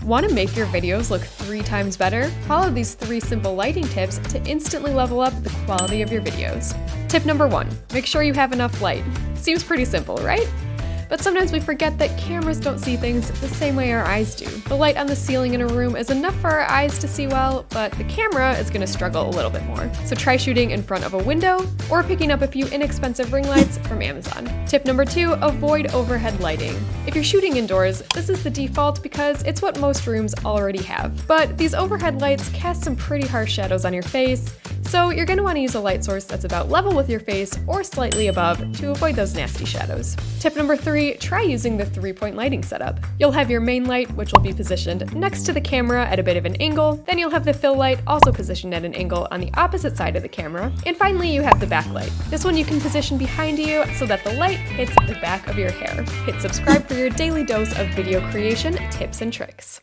Want to make your videos look 3 times better? Follow these 3 simple lighting tips to instantly level up the quality of your videos. Tip number 1, make sure you have enough light. Seems pretty simple, right? But sometimes we forget that cameras don't see things the same way our eyes do. The light on the ceiling in a room is enough for our eyes to see well, but the camera is going to struggle a little bit more. So try shooting in front of a window or picking up a few inexpensive ring lights from Amazon. Tip number 2, avoid overhead lighting. If you're shooting indoors, this is the default because it's what most rooms already have. But these overhead lights cast some pretty harsh shadows on your face, so you're going to want to use a light source that's about level with your face or slightly above to avoid those nasty shadows. Tip number 3, try using the 3-point lighting setup. You'll have your main light, which will be positioned next to the camera at a bit of an angle, then you'll have the fill light also positioned at an angle on the opposite side of the camera, and finally you have the backlight. This one you can position behind you so that the light hits the back of your hair. Hit subscribe for your daily dose of video creation tips and tricks.